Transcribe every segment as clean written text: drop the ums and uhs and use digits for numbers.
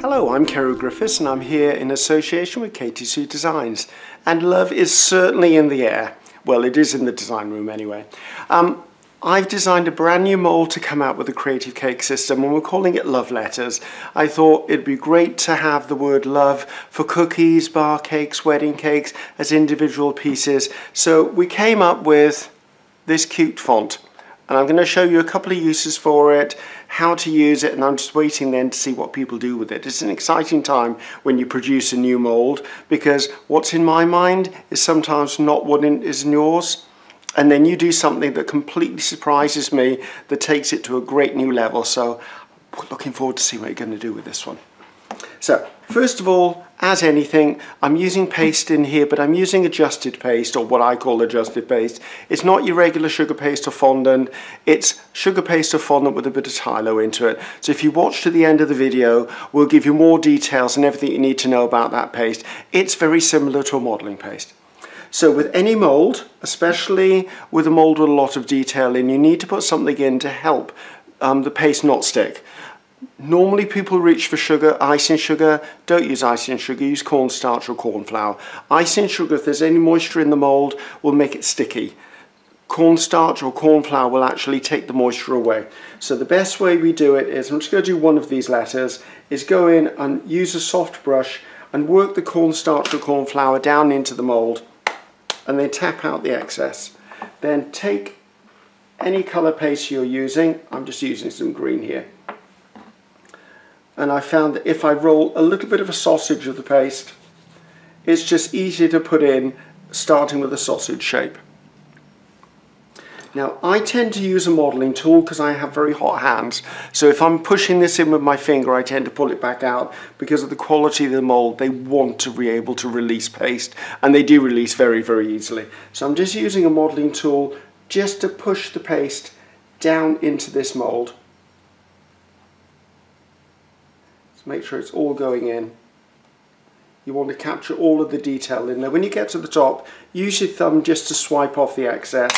Hello, I'm Ceri Griffiths and I'm here in association with Katy Designs, and love is certainly in the air. Well, it is in the design room anyway. I've designed a brand new mould to come out with a creative cake system, and we're calling it Love Letters. I thought it'd be great to have the word love for cookies, bar cakes, wedding cakes as individual pieces. So we came up with this cute font. And I'm going to show you a couple of uses for it, how to use it, and I'm just waiting then to see what people do with it. It's an exciting time when you produce a new mould, because what's in my mind is sometimes not what is in yours. And then you do something that completely surprises me, that takes it to a great new level. So looking forward to see what you're going to do with this one. So first of all, as anything, I'm using paste in here, but I'm using adjusted paste, or what I call adjusted paste. It's not your regular sugar paste or fondant, it's sugar paste or fondant with a bit of Tylo into it. So if you watch to the end of the video, we'll give you more details and everything you need to know about that paste. It's very similar to a modelling paste. So with any mould, especially with a mould with a lot of detail in, you need to put something in to help the paste not stick. Normally people reach for sugar, icing sugar. Don't use icing sugar, use cornstarch or corn flour. Icing sugar, if there's any moisture in the mould, will make it sticky. Cornstarch or corn flour will actually take the moisture away. So the best way we do it is, I'm just going to do one of these letters, is go in and use a soft brush and work the cornstarch or corn flour down into the mould and then tap out the excess. Then take any colour paste you're using, I'm just using some green here. And I found that if I roll a little bit of a sausage of the paste, it's just easier to put in, starting with a sausage shape. Now, I tend to use a modelling tool because I have very hot hands. So if I'm pushing this in with my finger, I tend to pull it back out because of the quality of the mould. They want to be able to release paste, and they do release very, very easily. So I'm just using a modelling tool just to push the paste down into this mould. Make sure it's all going in. You want to capture all of the detail in there. When you get to the top, use your thumb just to swipe off the excess.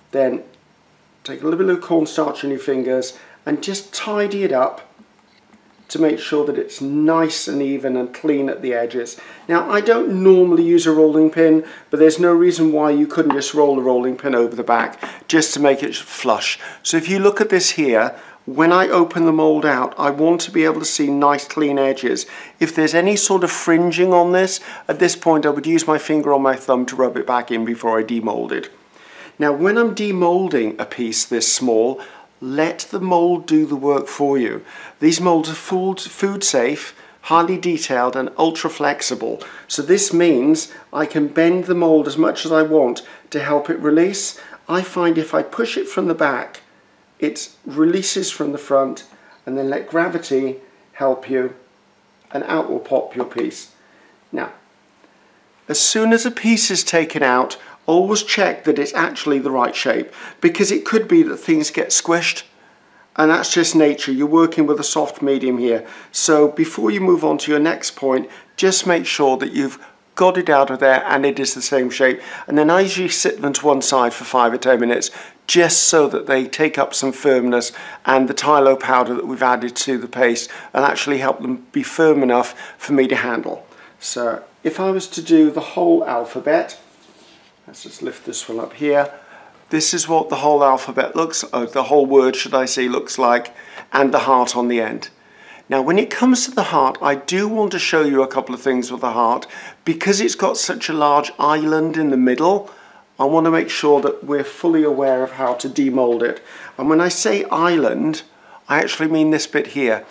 Then take a little bit of cornstarch on your fingers and just tidy it up to make sure that it's nice and even and clean at the edges. Now, I don't normally use a rolling pin, but there's no reason why you couldn't just roll the rolling pin over the back just to make it flush. So if you look at this here, when I open the mould out, I want to be able to see nice clean edges. If there's any sort of fringing on this, at this point I would use my finger or my thumb to rub it back in before I demould it. Now when I'm demoulding a piece this small, let the mould do the work for you. These moulds are food safe, highly detailed and ultra flexible. So this means I can bend the mould as much as I want to help it release. I find if I push it from the back, it releases from the front, and then let gravity help you, and out will pop your piece. Now, as soon as a piece is taken out, always check that it's actually the right shape, because it could be that things get squished, and that's just nature. You're working with a soft medium here. So before you move on to your next point, just make sure that you've got it out of there and it is the same shape. And then I usually sit them to one side for 5 or 10 minutes just so that they take up some firmness, and the Tylo powder that we've added to the paste will actually help them be firm enough for me to handle. So if I was to do the whole alphabet, let's just lift this one up here. This is what the whole alphabet looks, the whole word should I say, looks like, and the heart on the end. Now when it comes to the heart, I do want to show you a couple of things with the heart. Because it's got such a large island in the middle, I want to make sure that we're fully aware of how to demould it. And when I say island, I actually mean this bit here.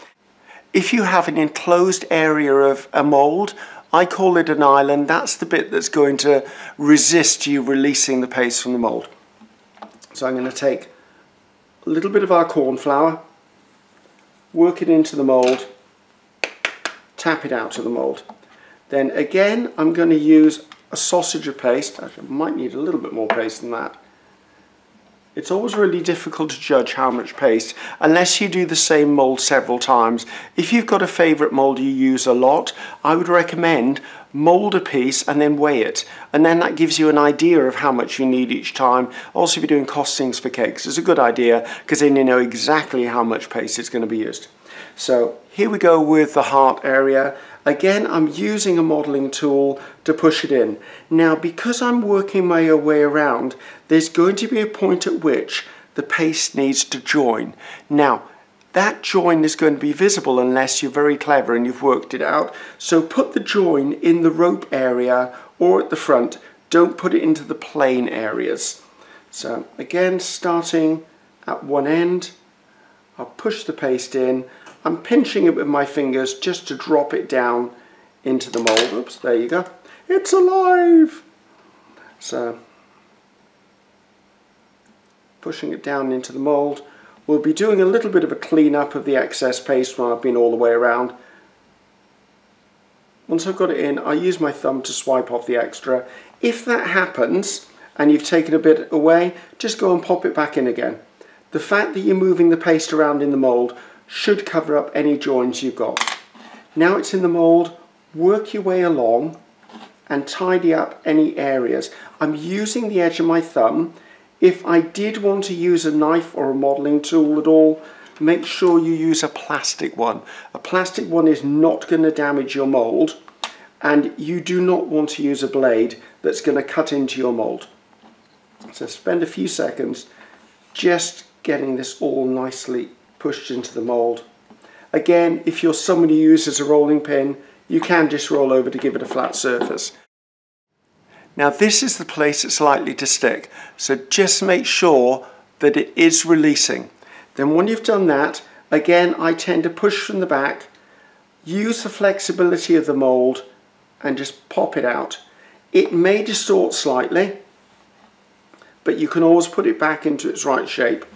If you have an enclosed area of a mould, I call it an island. That's the bit that's going to resist you releasing the paste from the mould. So I'm going to take a little bit of our corn flour, work it into the mould, tap it out of the mould. Then again, I'm going to use a sausage of paste. Actually, I might need a little bit more paste than that. It's always really difficult to judge how much paste unless you do the same mould several times. If you've got a favourite mould you use a lot, I would recommend mould a piece and then weigh it, and then that gives you an idea of how much you need each time. Also, if you're doing costings for cakes, it's a good idea because then you know exactly how much paste is going to be used. So here we go with the heart area. Again, I'm using a modelling tool to push it in. Now, because I'm working my way around, there's going to be a point at which the paste needs to join. Now, that join is going to be visible unless you're very clever and you've worked it out. So put the join in the rope area or at the front. Don't put it into the plain areas. So again, starting at one end, I'll push the paste in. I'm pinching it with my fingers just to drop it down into the mould. Oops, there you go. It's alive! So, pushing it down into the mould. We'll be doing a little bit of a clean up of the excess paste when I've been all the way around. Once I've got it in, I use my thumb to swipe off the extra. If that happens and you've taken a bit away, just go and pop it back in again. The fact that you're moving the paste around in the mould should cover up any joins you've got. Now it's in the mould, work your way along and tidy up any areas. I'm using the edge of my thumb. If I did want to use a knife or a modelling tool at all, make sure you use a plastic one. A plastic one is not going to damage your mould, and you do not want to use a blade that's going to cut into your mould. So spend a few seconds just getting this all nicely pushed into the mould. Again, if you're someone who uses a rolling pin, you can just roll over to give it a flat surface. Now this is the place it's likely to stick, so just make sure that it is releasing. Then when you've done that, again I tend to push from the back, use the flexibility of the mould and just pop it out. It may distort slightly, but you can always put it back into its right shape,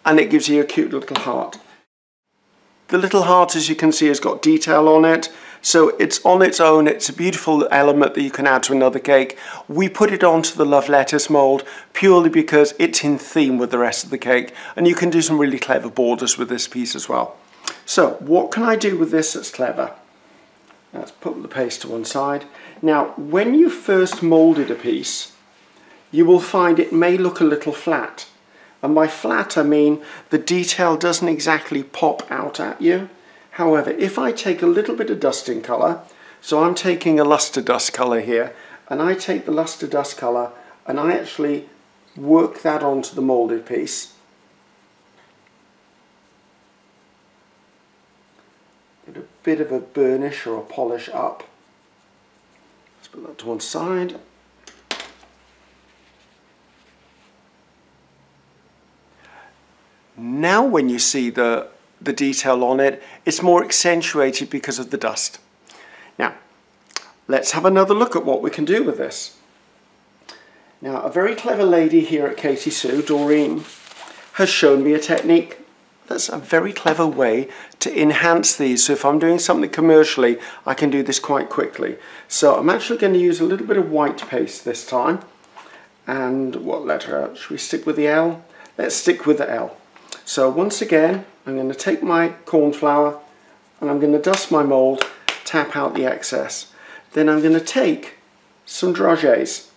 and it gives you a cute little heart. The little heart, as you can see, has got detail on it, so it's on its own. It's a beautiful element that you can add to another cake. We put it onto the love lettuce mould purely because it's in theme with the rest of the cake, and you can do some really clever borders with this piece as well. So what can I do with this that's clever? Let's put the paste to one side. Now, when you first moulded a piece, you will find it may look a little flat. And by flat, I mean the detail doesn't exactly pop out at you. However, if I take a little bit of dusting colour, so I'm taking a Lustre dust colour here, and I take the Lustre dust colour and I actually work that onto the moulded piece. Get a bit of a burnish or a polish up. Let's put that to one side. Now when you see the detail on it, it's more accentuated because of the dust. Now, let's have another look at what we can do with this. Now, a very clever lady here at Katy Sue, Doreen, has shown me a technique that's a very clever way to enhance these. So if I'm doing something commercially, I can do this quite quickly. So I'm actually going to use a little bit of white paste this time. And what letter should we stick with? The L? Let's stick with the L. So once again, I'm going to take my corn flour and I'm going to dust my mould, tap out the excess. Then I'm going to take some dragees.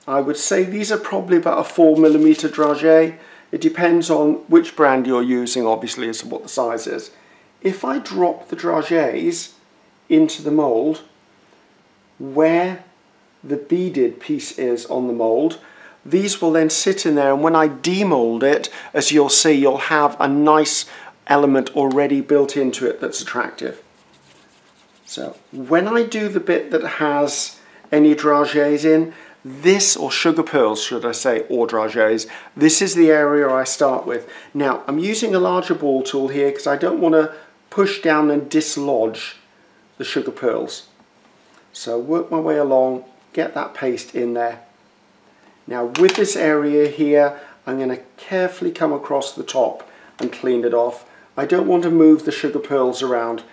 I would say these are probably about a 4mm dragee. It depends on which brand you're using, obviously, as to what the size is. If I drop the dragees into the mould where the beaded piece is on the mould, these will then sit in there, and when I demould it, as you'll see, you'll have a nice element already built into it that's attractive. So when I do the bit that has any dragees in, this, or sugar pearls should I say, or dragees, this is the area I start with. Now I'm using a larger ball tool here because I don't want to push down and dislodge the sugar pearls. So work my way along, get that paste in there. Now with this area here, I'm going to carefully come across the top and clean it off. I don't want to move the sugar pearls around.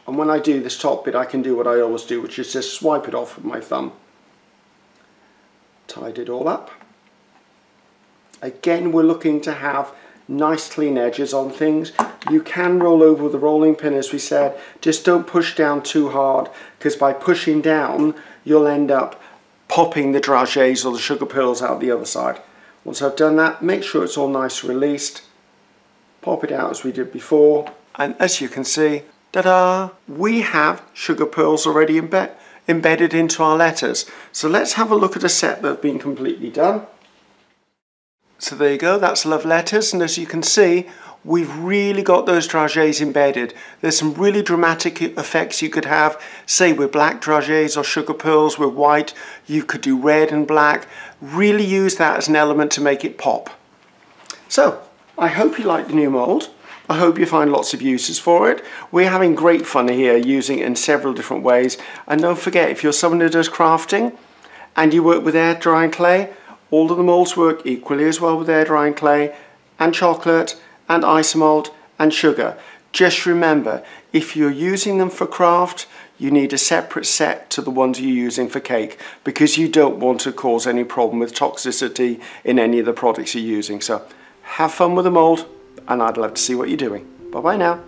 And when I do this top bit, I can do what I always do, which is just swipe it off with my thumb. Tied it all up. Again, we're looking to have nice clean edges on things. You can roll over with a rolling pin, as we said. Just don't push down too hard, because by pushing down, you'll end up popping the dragees or the sugar pearls out the other side. Once I've done that, make sure it's all nice released. Pop pop it out as we did before, and as you can see, ta-da! We have sugar pearls already embedded into our letters. So let's have a look at a set that have been completely done. So there you go, that's love letters, and as you can see, we've really got those dragees embedded. There's some really dramatic effects you could have, say with black dragees or sugar pearls with white. You could do red and black. Really use that as an element to make it pop. So, I hope you like the new mould. I hope you find lots of uses for it. We're having great fun here using it in several different ways. And don't forget, if you're someone who does crafting and you work with air drying clay, all of the moulds work equally as well with air drying clay and chocolate and isomold and sugar. Just remember, if you're using them for craft, you need a separate set to the ones you're using for cake, because you don't want to cause any problem with toxicity in any of the products you're using. So have fun with the mould, and I'd love to see what you're doing. Bye bye now.